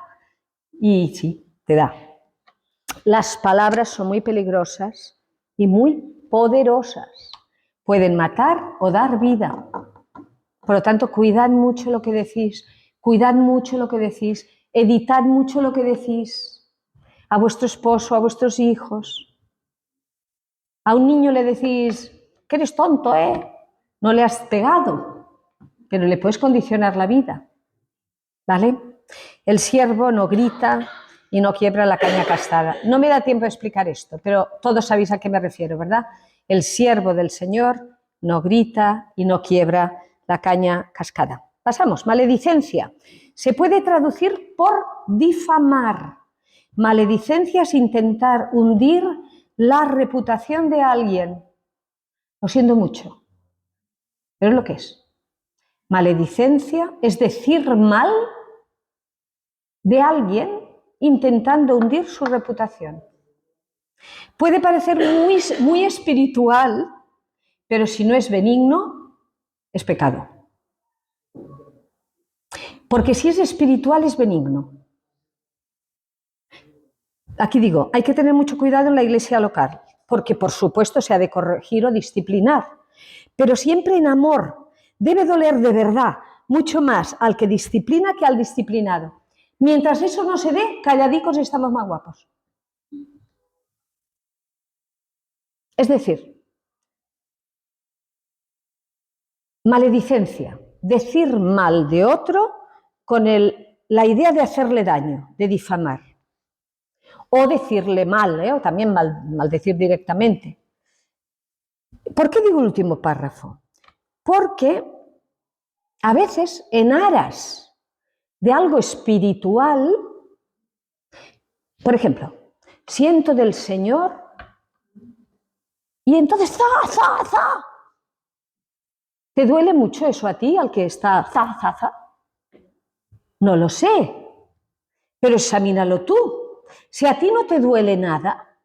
Y sí, te da. Las palabras son muy peligrosas y muy poderosas. Pueden matar o dar vida. Por lo tanto, cuidad mucho lo que decís, editad mucho lo que decís a vuestro esposo, a vuestros hijos. A un niño le decís que eres tonto, no le has pegado, pero le puedes condicionar la vida, ¿vale? El siervo no grita y no quiebra la caña cascada. No me da tiempo de explicar esto, pero todos sabéis a qué me refiero, ¿verdad? El siervo del Señor no grita y no quiebra la caña cascada. Pasamos, maledicencia. Se puede traducir por difamar. Maledicencia es intentar hundir la reputación de alguien. Lo siento mucho, pero es lo que es. Maledicencia es decir mal de alguien intentando hundir su reputación. Puede parecer muy espiritual, pero si no es benigno, es pecado. Porque si es espiritual es benigno. Aquí digo, hay que tener mucho cuidado en la iglesia local, porque por supuesto se ha de corregir o disciplinar, pero siempre en amor. Debe doler de verdad mucho más al que disciplina que al disciplinado. Mientras eso no se dé, calladicos estamos más guapos. Es decir, maledicencia, decir mal de otro con la idea de hacerle daño, de difamar. O decirle mal, o también maldecir directamente. ¿Por qué digo el último párrafo? Porque a veces, en aras de algo espiritual, por ejemplo, siento del Señor y entonces ¡za, za, za! ¿Te duele mucho eso a ti, al que está ¡za, za, za? No lo sé, pero examínalo tú. Si a ti no te duele nada,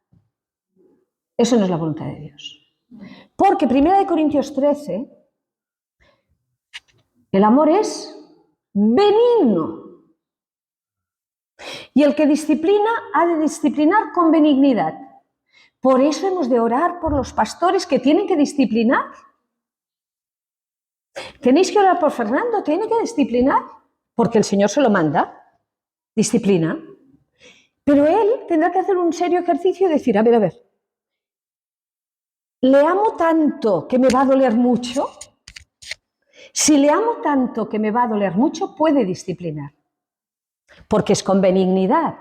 eso no es la voluntad de Dios. Porque 1 Corintios 13, el amor es benigno. Y el que disciplina ha de disciplinar con benignidad. Por eso hemos de orar por los pastores que tienen que disciplinar. Tenéis que orar por Fernando, tiene que disciplinar, porque el Señor se lo manda, disciplina. Pero él tendrá que hacer un serio ejercicio y decir, a ver, ¿le amo tanto que me va a doler mucho? Si le amo tanto que me va a doler mucho, puede disciplinar. Porque es con benignidad,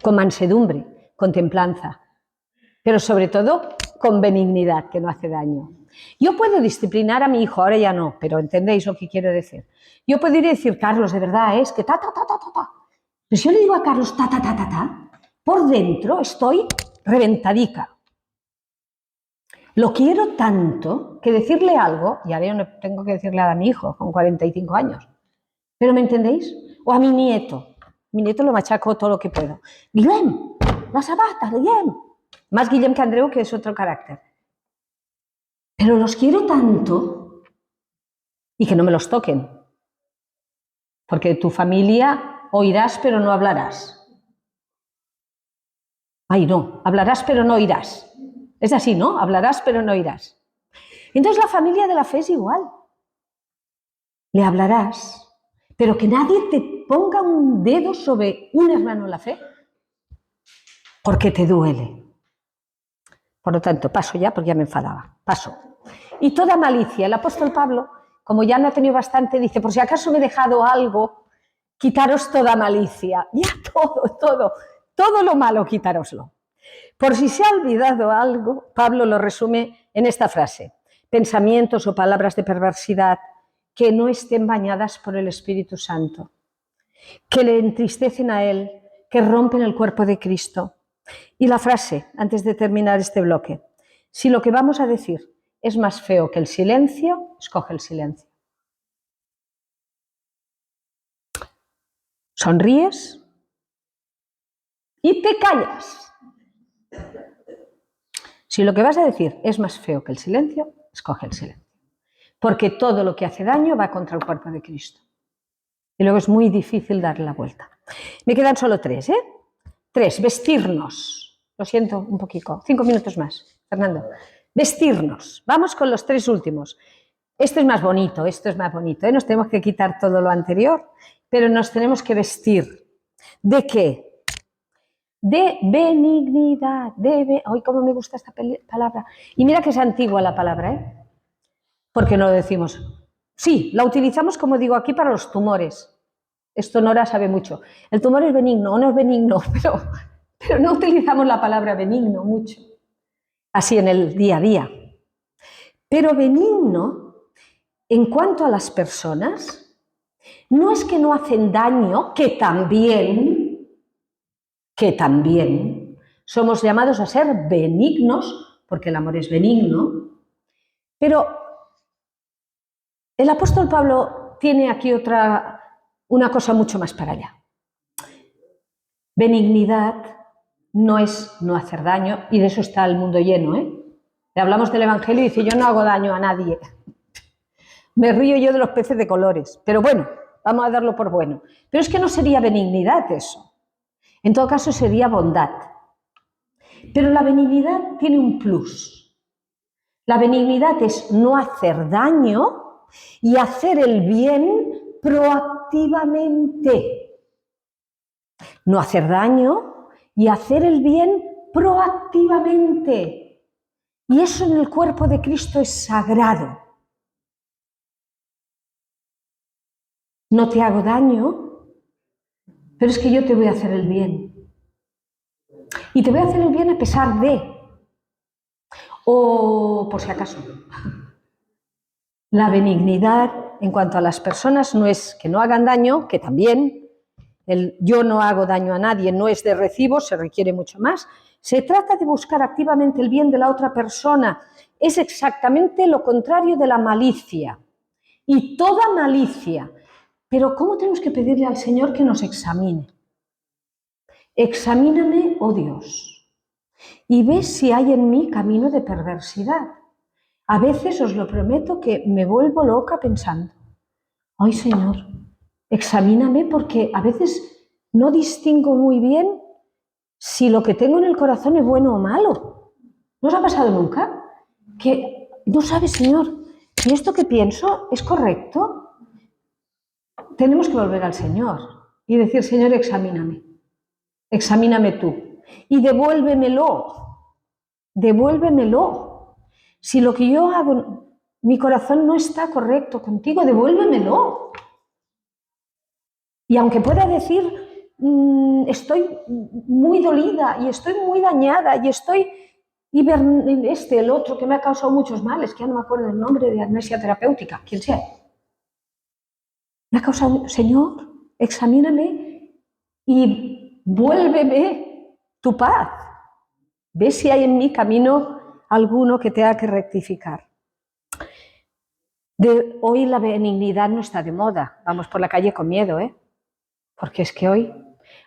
con mansedumbre, con templanza, pero sobre todo con benignidad, que no hace daño. Yo puedo disciplinar a mi hijo, ahora ya no, pero entendéis lo que quiero decir. Yo puedo ir y decir, Carlos, de verdad es que ta. Pero si yo le digo a Carlos ta, por dentro estoy reventadica. Lo quiero tanto que decirle algo, y ahora yo no tengo que decirle a mi hijo con 45 años, pero ¿me entendéis? O a mi nieto lo machaco todo lo que puedo. Guillem, las sabatas, Guillem. Más Guillem que Andreu, que es otro carácter. Pero los quiero tanto y que no me los toquen. Porque de tu familia oirás pero no hablarás. Ay, no, hablarás pero no oirás. Es así, ¿no? Hablarás pero no oirás. Entonces la familia de la fe es igual. Le hablarás, pero que nadie te ponga un dedo sobre un hermano en la fe, porque te duele. Por lo tanto, paso ya, porque ya me enfadaba. Paso. Y toda malicia. El apóstol Pablo, como ya no ha tenido bastante, dice, por si acaso me he dejado algo, quitaros toda malicia. Ya todo lo malo, quitároslo. Por si se ha olvidado algo, Pablo lo resume en esta frase. Pensamientos o palabras de perversidad que no estén bañadas por el Espíritu Santo, que le entristecen a él, que rompen el cuerpo de Cristo. Y la frase, antes de terminar este bloque, si lo que vamos a decir es más feo que el silencio, escoge el silencio. Sonríes y te callas. Si lo que vas a decir es más feo que el silencio, escoge el silencio. Porque todo lo que hace daño va contra el cuerpo de Cristo. Y luego es muy difícil darle la vuelta. Me quedan solo 3, 3, vestirnos. Lo siento un poquito, 5 minutos más, Fernando. Vestirnos. Vamos con los 3 últimos. Esto es más bonito, Nos tenemos que quitar todo lo anterior, pero nos tenemos que vestir. ¿De qué? De benignidad. ¡Ay, cómo me gusta esta palabra! Y mira que es antigua la palabra, porque no lo decimos. Sí, la utilizamos, como digo aquí, para los tumores. Esto Nora sabe mucho. El tumor es benigno o no es benigno, pero no utilizamos la palabra benigno mucho, así en el día a día. Pero benigno, en cuanto a las personas, no es que no hacen daño, que también somos llamados a ser benignos, porque el amor es benigno, pero el apóstol Pablo tiene aquí una cosa mucho más para allá. Benignidad no es no hacer daño, y de eso está el mundo lleno, Le hablamos del Evangelio y dice, yo no hago daño a nadie. Me río yo de los peces de colores, pero bueno, vamos a darlo por bueno. Pero es que no sería benignidad eso. En todo caso sería bondad. Pero la benignidad tiene un plus. La benignidad es no hacer daño y hacer el bien proactivamente. No hacer daño y hacer el bien proactivamente. Y eso en el cuerpo de Cristo es sagrado. No te hago daño, pero es que yo te voy a hacer el bien. Y te voy a hacer el bien a pesar de, o por si acaso. La benignidad en cuanto a las personas no es que no hagan daño, que también, el yo no hago daño a nadie no es de recibo, se requiere mucho más. Se trata de buscar activamente el bien de la otra persona. Es exactamente lo contrario de la malicia. Y toda malicia. Pero ¿cómo tenemos que pedirle al Señor que nos examine? Examíname, oh Dios, y ve si hay en mí camino de perversidad. A veces, os lo prometo, que me vuelvo loca pensando, ay Señor, examíname, porque a veces no distingo muy bien si lo que tengo en el corazón es bueno o malo. ¿No os ha pasado nunca? Que no sabes, Señor, si esto que pienso es correcto. Tenemos que volver al Señor y decir, Señor, examíname tú y devuélvemelo. Si lo que yo hago, mi corazón no está correcto contigo, devuélvemelo. Y aunque pueda decir, estoy muy dolida y estoy muy dañada y estoy, el otro que me ha causado muchos males, que ya no me acuerdo el nombre, de amnesia terapéutica, quien sea, me ha causado, Señor, examíname y vuélveme tu paz. Ve si hay en mí camino alguno que tenga que rectificar. Hoy la benignidad no está de moda. Vamos por la calle con miedo, porque es que hoy,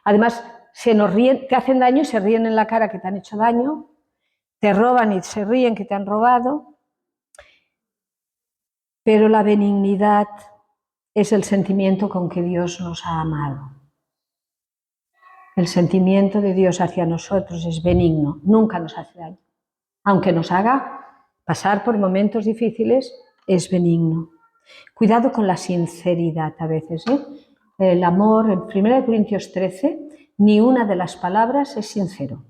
además, se nos ríen, te hacen daño y se ríen en la cara que te han hecho daño, te roban y se ríen que te han robado. Pero la benignidad es el sentimiento con que Dios nos ha amado. El sentimiento de Dios hacia nosotros es benigno, nunca nos hace daño. Aunque nos haga pasar por momentos difíciles, es benigno. Cuidado con la sinceridad a veces. El amor, en 1 Corintios 13, ni una de las palabras es sincero.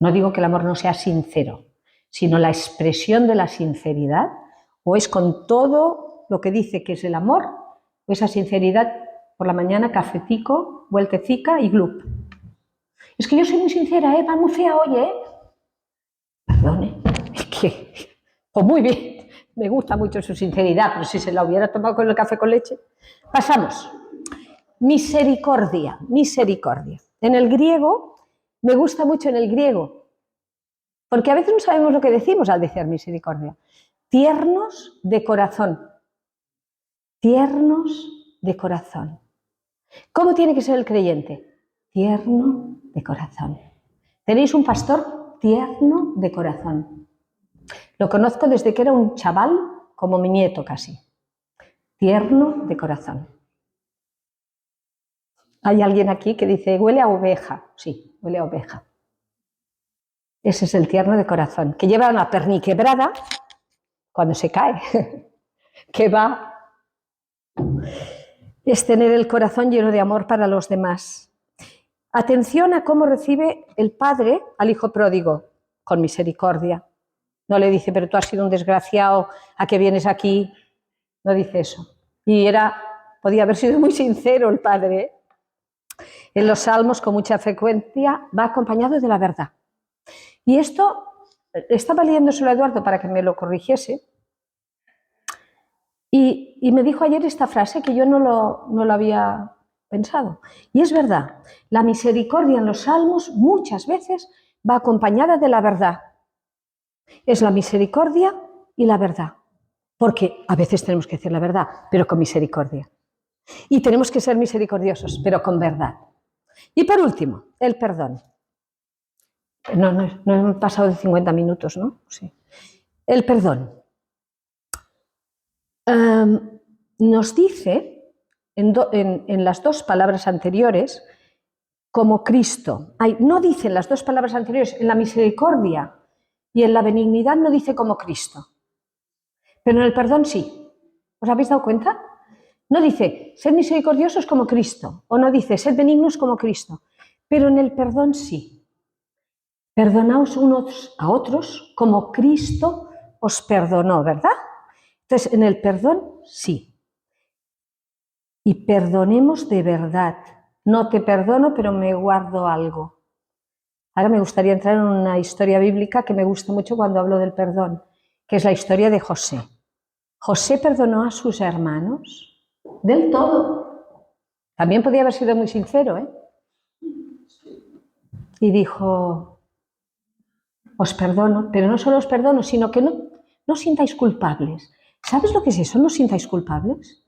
No digo que el amor no sea sincero, sino la expresión de la sinceridad, o es con todo lo que dice que es el amor, o esa sinceridad por la mañana, cafetico, vueltecica y glup. Es que yo soy muy sincera, va muy fea hoy, Perdone, es que, pues muy bien, me gusta mucho su sinceridad, pero si se la hubiera tomado con el café con leche. Pasamos. Misericordia. En el griego, me gusta mucho en el griego, porque a veces no sabemos lo que decimos al decir misericordia. Tiernos de corazón. Tiernos de corazón. ¿Cómo tiene que ser el creyente? Tierno de corazón. ¿Tenéis un pastor tierno de corazón? Lo conozco desde que era un chaval, como mi nieto casi. Tierno de corazón. Hay alguien aquí que dice, huele a oveja. Sí, huele a oveja. Ese es el tierno de corazón, que lleva una perniquebrada cuando se cae, que va. Es tener el corazón lleno de amor para los demás. Atención a cómo recibe el padre al hijo pródigo, con misericordia. No le dice, pero tú has sido un desgraciado, ¿a qué vienes aquí? No dice eso. Y podía haber sido muy sincero el padre. En los salmos, con mucha frecuencia, va acompañado de la verdad. Y esto, estaba leyéndoselo a Eduardo para que me lo corrigiese, y me dijo ayer esta frase que yo no lo había pensado. Y es verdad, la misericordia en los salmos muchas veces va acompañada de la verdad. Es la misericordia y la verdad. Porque a veces tenemos que decir la verdad, pero con misericordia. Y tenemos que ser misericordiosos, pero con verdad. Y por último, el perdón. No he pasado de 50 minutos, ¿no? Sí. El perdón. nos dice en las dos palabras anteriores como Cristo. No dice en las dos palabras anteriores, en la misericordia y en la benignidad no dice como Cristo, pero en el perdón sí. ¿Os habéis dado cuenta? No dice, sed misericordiosos como Cristo, o no dice, sed benignos como Cristo, pero en el perdón sí. Perdonaos unos a otros como Cristo os perdonó, ¿verdad? Entonces, en el perdón sí. Y perdonemos de verdad. No te perdono, pero me guardo algo. Ahora me gustaría entrar en una historia bíblica que me gusta mucho cuando hablo del perdón, que es la historia de José. José perdonó a sus hermanos del todo. También podía haber sido muy sincero, ¿eh? Y dijo, os perdono, pero no solo os perdono, sino que no os sintáis culpables. ¿Sabes lo que es eso? ¿No os sintáis culpables?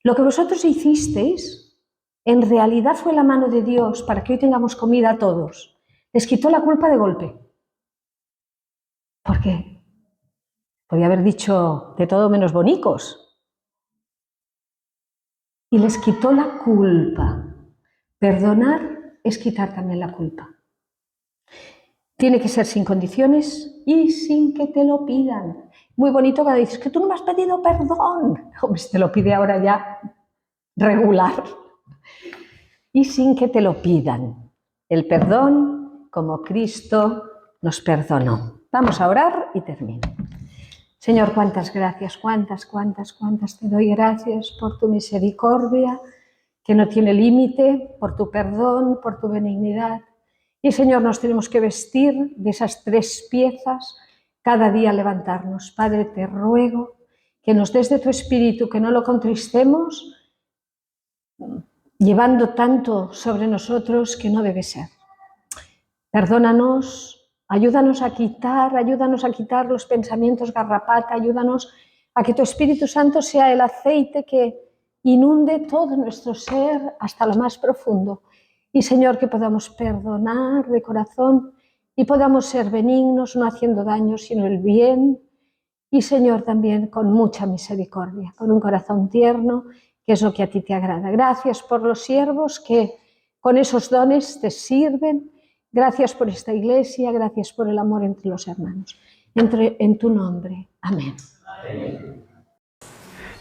Lo que vosotros hicisteis, en realidad fue la mano de Dios para que hoy tengamos comida a todos. Les quitó la culpa de golpe. ¿Por qué? Podía haber dicho de todo menos bonicos. Y les quitó la culpa. Perdonar es quitar también la culpa. Tiene que ser sin condiciones y sin que te lo pidan. Muy bonito cuando dices que tú no me has pedido perdón. Hombre, te lo pide ahora ya regular. Y sin que te lo pidan. El perdón como Cristo nos perdonó. Vamos a orar y termino. Señor, cuántas gracias, cuántas te doy gracias por tu misericordia, que no tiene límite, por tu perdón, por tu benignidad. Y Señor, nos tenemos que vestir de esas tres piezas, cada día levantarnos. Padre, te ruego que nos des de tu espíritu, que no lo contristemos, llevando tanto sobre nosotros que no debe ser. Perdónanos. Ayúdanos a quitar los pensamientos garrapata, ayúdanos a que tu Espíritu Santo sea el aceite que inunde todo nuestro ser hasta lo más profundo. Y Señor, que podamos perdonar de corazón y podamos ser benignos, no haciendo daño, sino el bien. Y Señor, también con mucha misericordia, con un corazón tierno, que es lo que a ti te agrada. Gracias por los siervos que con esos dones te sirven. Gracias por esta iglesia, gracias por el amor entre los hermanos. En tu nombre. Amén.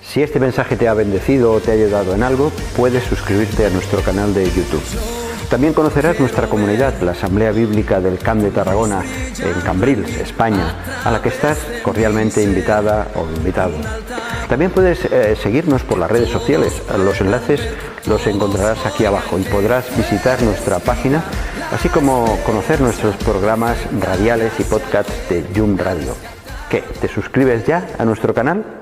Si este mensaje te ha bendecido o te ha ayudado en algo, puedes suscribirte a nuestro canal de YouTube. También conocerás nuestra comunidad, la Asamblea Bíblica del Camp de Tarragona, en Cambrils, España, a la que estás cordialmente invitada o invitado. También puedes seguirnos por las redes sociales. Los enlaces los encontrarás aquí abajo y podrás visitar nuestra página, así como conocer nuestros programas radiales y podcasts de Yum Radio. ¿Qué? ¿Te suscribes ya a nuestro canal?